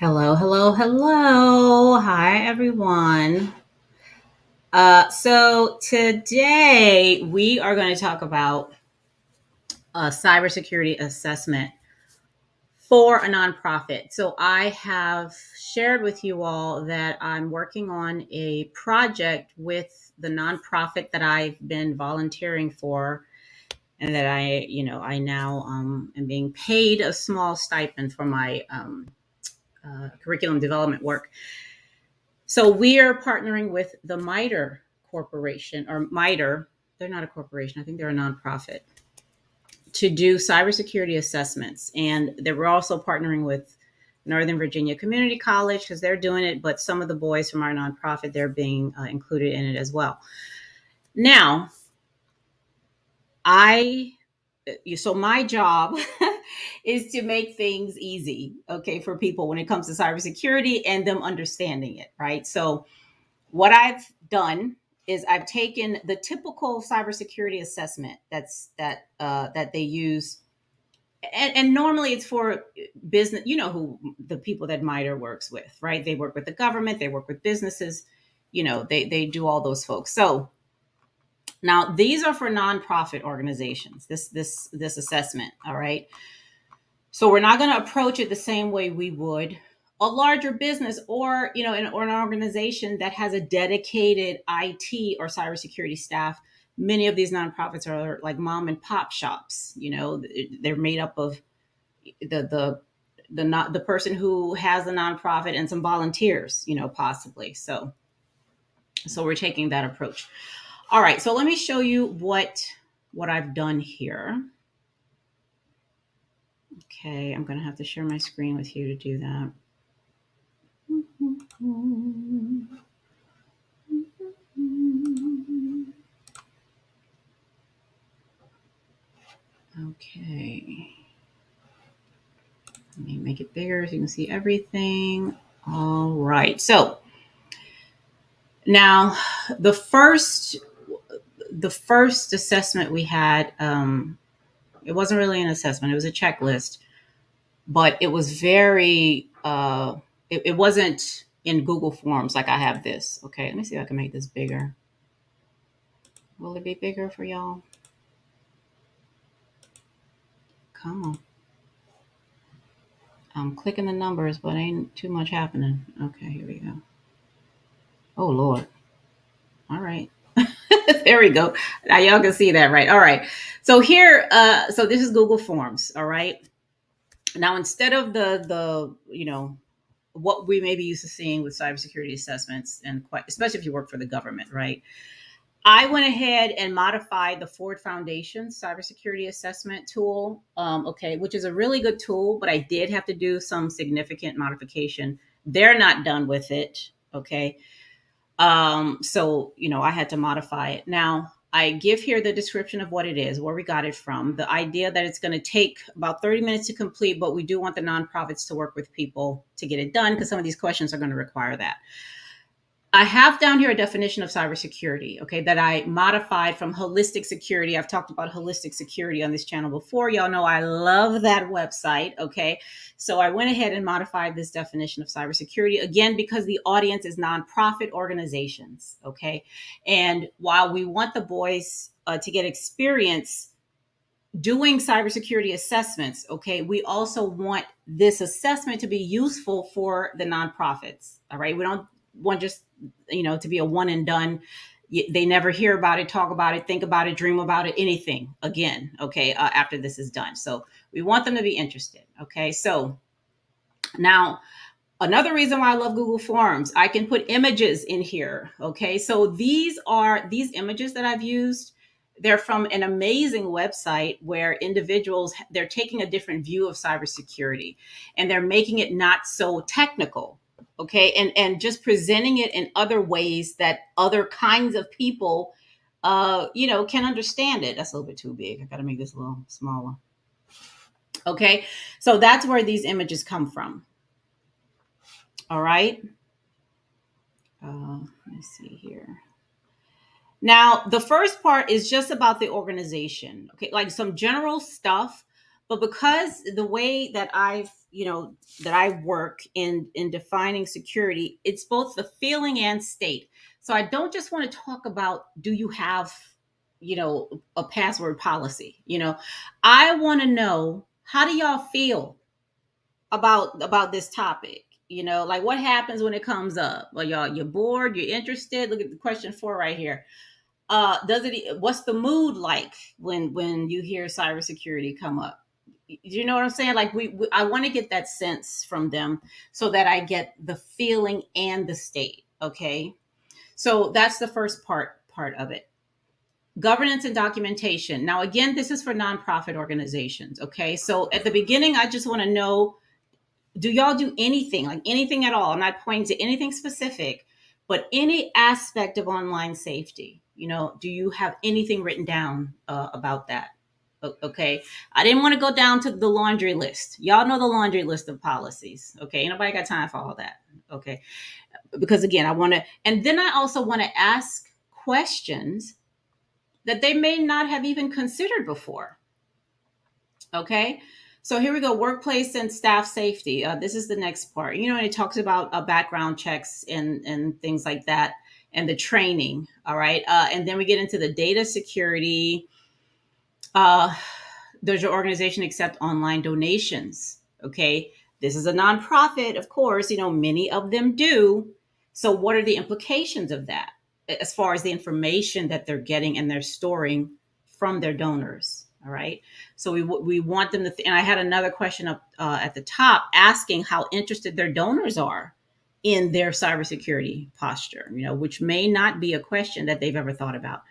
Hello, hello, hello. Hi, everyone. So today we are going to talk about a cybersecurity assessment for a nonprofit. So I have shared with you all that I'm working on a project with the nonprofit that I've been volunteering for, and that I now am being paid a small stipend for my curriculum development work. So we are partnering with the MITRE Corporation, or MITRE. They're not a corporation. I think they're a nonprofit, to do cybersecurity assessments. And they were also partnering with Northern Virginia Community College because they're doing it. But some of the boys from our nonprofit, they're being included in it as well. Now, I so my job is to make things easy, okay, for people when it comes to cybersecurity and them understanding it, right? So what I've done is I've taken the typical cybersecurity assessment that they use, and normally it's for business. You know who the people that MITRE works with, right? They work with the government, they work with businesses. They do all those folks. So now these are for nonprofit organizations. This assessment, all right. So we're not going to approach it the same way we would a larger business, or or an organization that has a dedicated IT or cybersecurity staff. Many of these nonprofits are like mom and pop shops. They're made up of the person who has the nonprofit and some volunteers. Possibly. So we're taking that approach. All right. So let me show you what I've done here. Okay, I'm going to have to share my screen with you to do that. Okay. Let me make it bigger so you can see everything. All right. So now the first assessment we had, it wasn't really an assessment, it was a checklist, but it was very it wasn't in Google Forms like I have this. Okay, let me see if I can make this bigger. Will it be bigger for y'all? Come on. I'm clicking the numbers, but ain't too much happening. Okay, here we go. Oh Lord. All right. There we go. Now y'all can see that, right? All right. So here, so this is Google Forms. All right. Now instead of the what we may be used to seeing with cybersecurity assessments, and quite especially if you work for the government, right? I went ahead and modified the Ford Foundation cybersecurity assessment tool, okay, which is a really good tool, but I did have to do some significant modification. They're not done with it, okay. So I had to modify it. Now I give here the description of what it is, where we got it from, the idea that it's going to take about 30 minutes to complete, but we do want the nonprofits to work with people to get it done because some of these questions are going to require that. I have down here a definition of cybersecurity, okay, that I modified from holistic security. I've talked about holistic security on this channel before. Y'all know I love that website, okay? So I went ahead and modified this definition of cybersecurity, again, because the audience is nonprofit organizations, okay? And while we want the boys to get experience doing cybersecurity assessments, okay, we also want this assessment to be useful for the nonprofits, all right? We don't want just to be a one and done. They never hear about it, talk about it, think about it, dream about it, anything again, okay, after this is done. So we want them to be interested, okay? So now another reason why I love Google Forms, I can put images in here, okay? So these images that I've used. They're from an amazing website where individuals, they're taking a different view of cybersecurity and they're making it not so technical, okay, and just presenting it in other ways that other kinds of people can understand it. That's a little bit too big. I got to make this a little smaller. Okay, so that's where these images come from. All right. Let me see here. Now, the first part is just about the organization, okay, like some general stuff. But because the way that I work in defining security, it's both the feeling and state. So I don't just want to talk about, do you have, a password policy? I want to know, how do y'all feel about this topic? Like, what happens when it comes up? Well, you're bored, you're interested. Look at the question 4 right here. What's the mood like when you hear cybersecurity come up? You know what I'm saying? Like, I want to get that sense from them, so that I get the feeling and the state. Okay, so that's the first part of it. Governance and documentation. Now, again, this is for nonprofit organizations. Okay, so at the beginning, I just want to know, do y'all do anything, like anything at all? I'm not pointing to anything specific, but any aspect of online safety. Do you have anything written down about that? Okay, I didn't want to go down to the laundry list. Y'all know the laundry list of policies. Okay, ain't nobody got time for all that. Okay, because again, I want to, and then I also want to ask questions that they may not have even considered before. Okay. So here we go. Workplace and staff safety. This is the next part. And it talks about background checks and things like that, and the training. All right. And then we get into the data security. Uh, does your organization accept online donations? Okay. This is a nonprofit, of course. Many of them do. So what are the implications of that, as far as the information that they're getting and they're storing from their donors? All right. So we want them to, and I had another question up at the top, asking how interested their donors are in their cybersecurity posture, which may not be a question that they've ever thought about.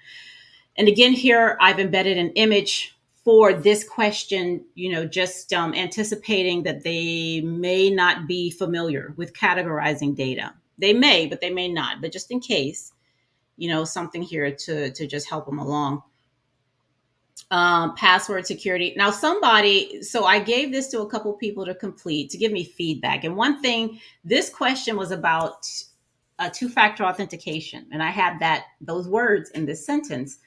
And again, here I've embedded an image for this question, just anticipating that they may not be familiar with categorizing data. They may, but they may not. But just in case, something here to just help them along. Password security. Now, so I gave this to a couple people to complete, to give me feedback. And one thing, this question was about two-factor authentication. And I had those words in this sentence.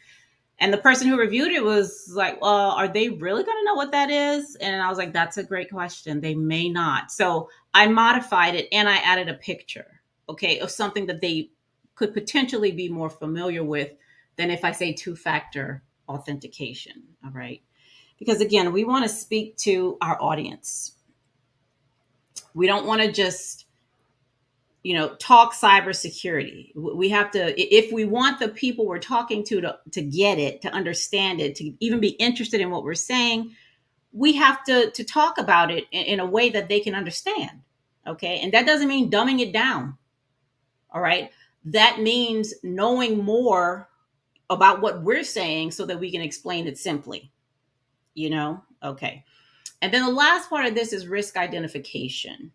And the person who reviewed it was like, well, are they really going to know what that is? And I was like, that's a great question. They may not. So I modified it and I added a picture, okay, of something that they could potentially be more familiar with than if I say two-factor authentication. All right. Because again, we want to speak to our audience. We don't want to just talk cybersecurity. We have to, if we want the people we're talking to get it, to understand it, to even be interested in what we're saying, we have to talk about it in a way that they can understand. Okay. And that doesn't mean dumbing it down. All right. That means knowing more about what we're saying so that we can explain it simply. Okay. And then the last part of this is risk identification.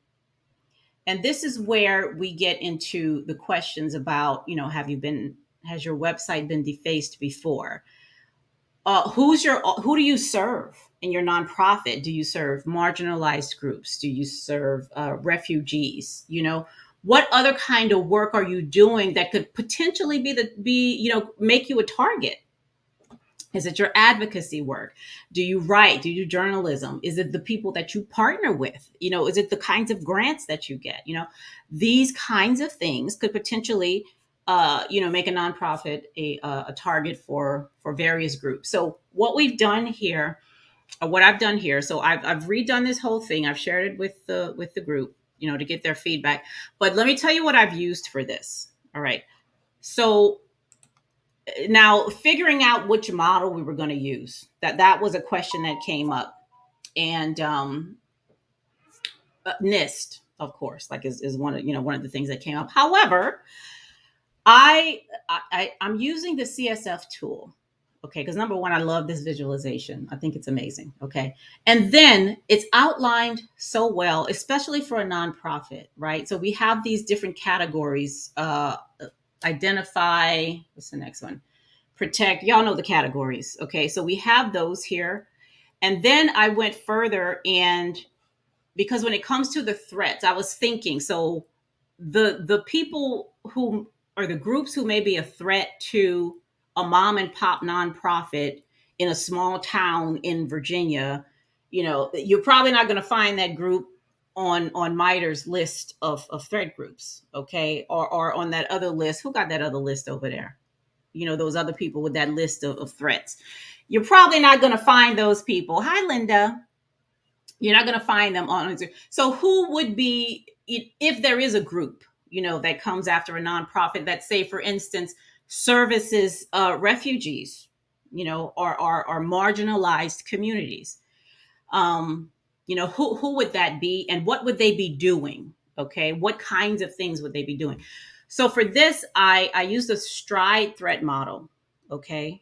And this is where we get into the questions about, has your website been defaced before? Who do you serve in your nonprofit? Do you serve marginalized groups? Do you serve refugees? What other kind of work are you doing that could potentially make you a target? Is it your advocacy work? Do you write? Do you do journalism? Is it the people that you partner with? Is it the kinds of grants that you get? These kinds of things could potentially, make a nonprofit a target for various groups. So what we've done here, or what I've done here, so I've redone this whole thing. I've shared it with the group, to get their feedback. But let me tell you what I've used for this. All right. So now, figuring out which model we were going to use, that was a question that came up. And NIST, of course, like is one of the things that came up. However, I'm using the CSF tool. Okay, because number one, I love this visualization. I think it's amazing. Okay. And then it's outlined so well, especially for a nonprofit, right? So we have these different categories. Identify, what's the next one? Protect. Y'all know the categories. Okay. So we have those here. And then I went further, and because when it comes to the threats, I was thinking, so the people who are the groups who may be a threat to a mom and pop nonprofit in a small town in Virginia, You're probably not going to find that group on MITRE's list of threat groups, okay, or on that other list. Who got that other list over there? Those other people with that list of threats. You're probably not going to find those people. Hi, Linda. You're not going to find them on. So who would be, if there is a group, that comes after a nonprofit that, say, for instance, services refugees, or marginalized communities? Who would that be, and what would they be doing? Okay, what kinds of things would they be doing? So for this, I used a stride threat model. Okay,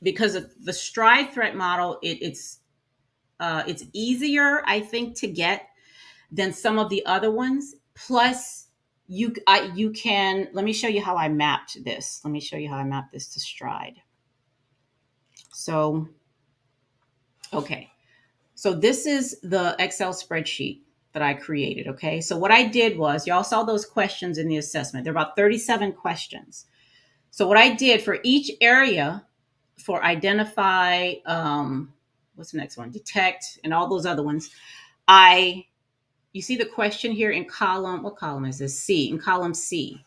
because of the stride threat model, it's easier, I think, to get than some of the other ones. Plus, you can, let me show you how I mapped this. Let me show you how I mapped this to stride. So, okay. So this is the Excel spreadsheet that I created. Okay. So what I did was, y'all saw those questions in the assessment. There are about 37 questions. So what I did for each area, for identify, what's the next one? Detect, and all those other ones. You see the question here in column, what column is this? C, in column C.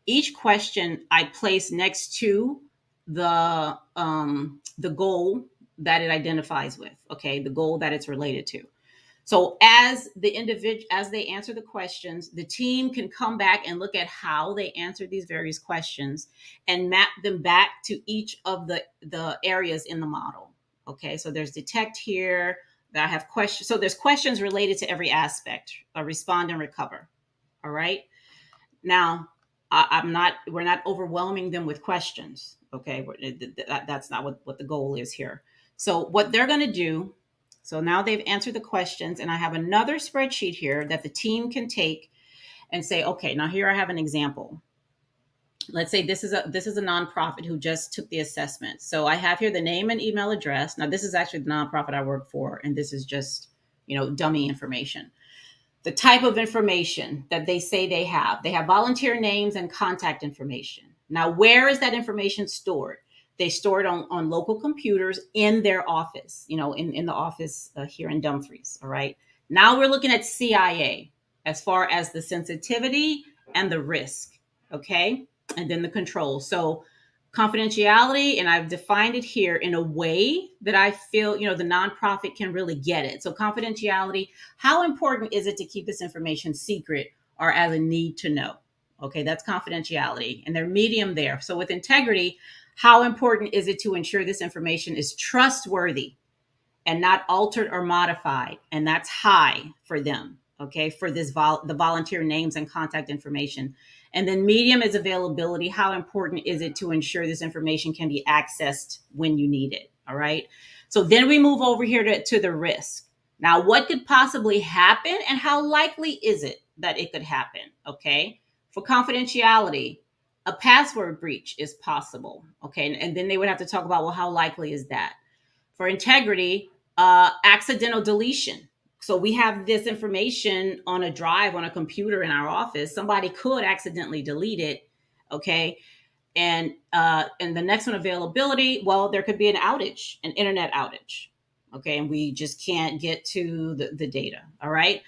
Each question I place next to the goal that it identifies with. Okay, the goal that it's related to. So as they answer the questions, the team can come back and look at how they answered these various questions and map them back to each of the areas in the model. Okay, so there's detect here. That I have questions. So there's questions related to every aspect. Respond and recover. All right. Now, we're not overwhelming them with questions. Okay. That's not what the goal is here. So what they're going to do, so now they've answered the questions, and I have another spreadsheet here that the team can take and say, okay, now here I have an example. Let's say this is a nonprofit who just took the assessment. So I have here the name and email address. Now this is actually the nonprofit I work for, and this is just, dummy information. The type of information that they say they have volunteer names and contact information. Now, where is that information stored? They store it on local computers in their office, in the office here in Dumfries. All right. Now we're looking at CIA as far as the sensitivity and the risk. Okay. And then the controls. So confidentiality, and I've defined it here in a way that I feel, the nonprofit can really get it. So confidentiality, how important is it to keep this information secret or as a need to know? Okay, that's confidentiality, and they're medium there. So with integrity, how important is it to ensure this information is trustworthy and not altered or modified? And that's high for them. Okay, for this the volunteer names and contact information. And then medium is availability. How important is it to ensure this information can be accessed when you need it? All right. So then we move over here to the risk. Now, what could possibly happen, and how likely is it that it could happen? Okay. For confidentiality, a password breach is possible. Okay. And then they would have to talk about, well, how likely is that? For integrity, accidental deletion. So we have this information on a drive on a computer in our office. Somebody could accidentally delete it. Okay. And the next one, availability. Well, there could be an outage, an internet outage. Okay. And we just can't get to the data. All right.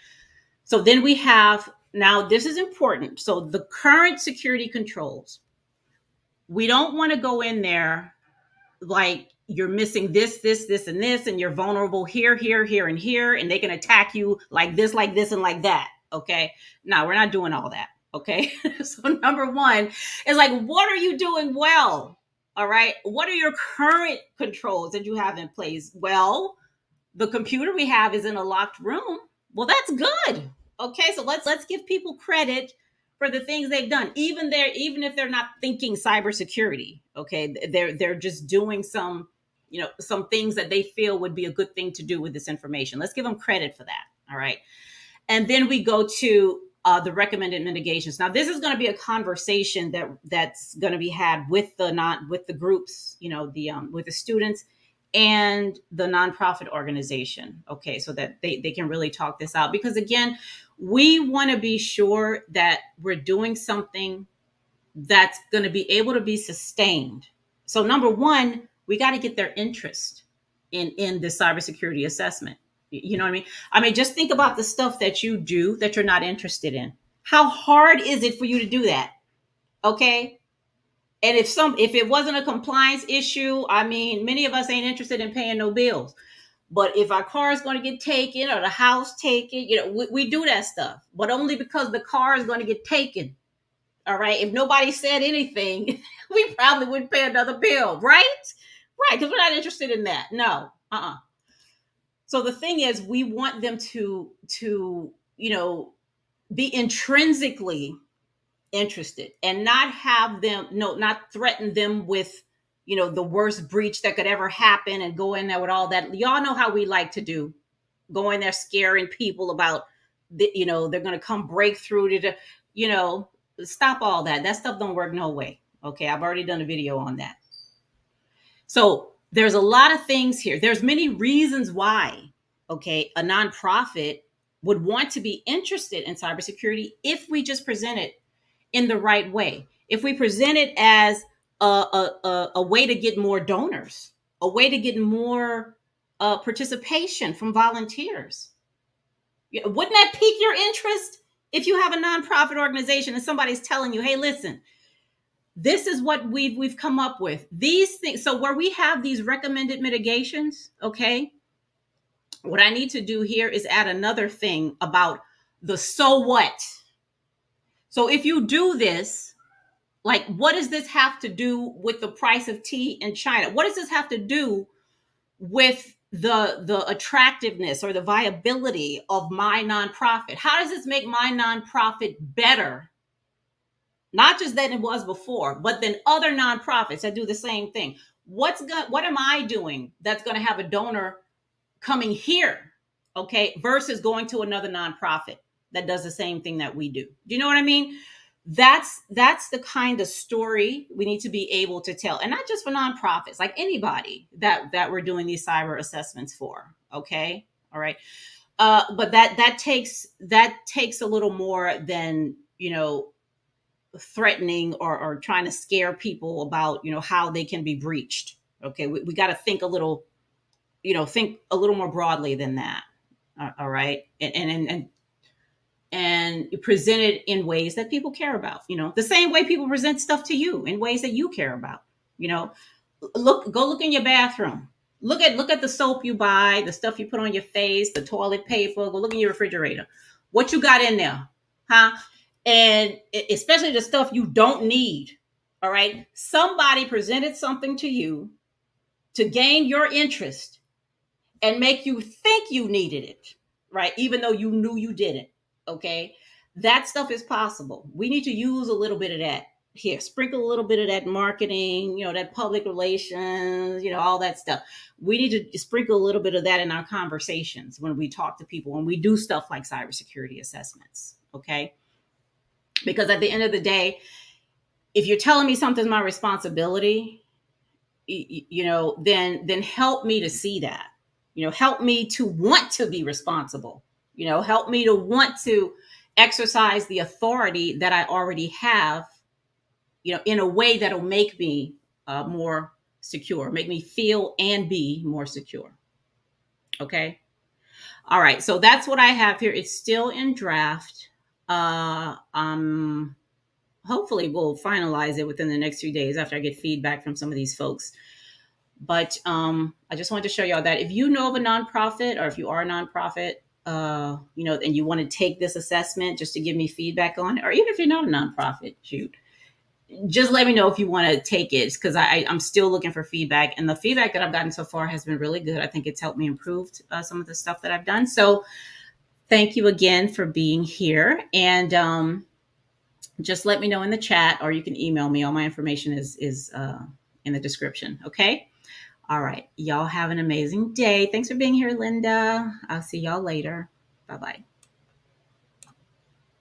So then we have, now this is important. So the current security controls, we don't want to go in there like you're missing this, and this, and you're vulnerable here, and here, and they can attack you like this, and like that. Okay. No, we're not doing all that. Okay. So number one is like, what are you doing well? All right. What are your current controls that you have in place? Well, the computer we have is in a locked room. Well, that's good. Okay. So let's give people credit for the things they've done, even if they're not thinking cybersecurity. Okay, they're just doing some things that they feel would be a good thing to do with this information. Let's give them credit for that. All right, and then we go to the recommended mitigations. Now, this is going to be a conversation that's going to be had with the groups, with the students and the nonprofit organization. Okay, so that they can really talk this out, because again, we want to be sure that we're doing something that's going to be able to be sustained. So number one, we got to get their interest. in the cybersecurity assessment. You know what I mean? I mean, just think about the stuff that you do that you're not interested in. How hard is it for you to do that? Okay. And if it wasn't a compliance issue, I mean, many of us ain't interested in paying no bills. But if our car is going to get taken or the house taken, we do that stuff. But only because the car is going to get taken. All right. If nobody said anything, we probably wouldn't pay another bill, right? Right. Because we're not interested in that. No. So the thing is, we want them to be intrinsically interested and not have them, no, not threaten them with the worst breach that could ever happen and go in there with all that. Y'all know how we like to do, go in there scaring people about they're going to come break through to the, stop all that stuff. Don't work no way. Okay, I've already done a video on that. So there's a lot of things here. There's many reasons why, okay, a nonprofit would want to be interested in cybersecurity if we just present it in the right way. If we present it as a way to get more donors, a way to get more participation from volunteers. Wouldn't that pique your interest if you have a nonprofit organization and somebody's telling you, hey, listen, this is what we've come up with. These things. So where we have these recommended mitigations, okay, what I need to do here is add another thing about the so what. So if you do this, like, what does this have to do with the price of tea in China? What does this have to do with the attractiveness or the viability of my nonprofit? How does this make my nonprofit better? Not just than it was before, but than other nonprofits that do the same thing. What am I doing that's going to have a donor coming here, okay, versus going to another nonprofit that does the same thing that we do? Do you know what I mean? That's the kind of story we need to be able to tell, and not just for nonprofits, like anybody that we're doing these cyber assessments for. Okay, all right, but that takes a little more than threatening or trying to scare people about how they can be breached. Okay, we got to think a little more broadly than that. All right, and you present it in ways that people care about, the same way people present stuff to you in ways that you care about. Go look in your bathroom. Look at the soap you buy, the stuff you put on your face, the toilet paper. Go look in your refrigerator. What you got in there, huh? And especially the stuff you don't need. All right. Somebody presented something to you to gain your interest and make you think you needed it, right? Even though you knew you didn't. Okay. That stuff is possible. We need to use a little bit of that here, sprinkle a little bit of that marketing, that public relations, all that stuff. We need to sprinkle a little bit of that in our conversations when we talk to people, when we do stuff like cybersecurity assessments. Okay. Because at the end of the day, if you're telling me something's my responsibility, then help me to see that. Help me to want to be responsible. Help me to want to exercise the authority that I already have, in a way that'll make me more secure, make me feel and be more secure. Okay. All right. So that's what I have here. It's still in draft. Hopefully we'll finalize it within the next few days after I get feedback from some of these folks. But I just wanted to show y'all that if you know of a nonprofit, or if you are a nonprofit, and you want to take this assessment just to give me feedback on it, or even if you're not a nonprofit, shoot, just let me know if you want to take it, because I'm still looking for feedback. And the feedback that I've gotten so far has been really good. I think it's helped me improve some of the stuff that I've done. So thank you again for being here. And just let me know in the chat, or you can email me. All my information is in the description. Okay. All right. Y'all have an amazing day. Thanks for being here, Linda. I'll see y'all later. Bye-bye.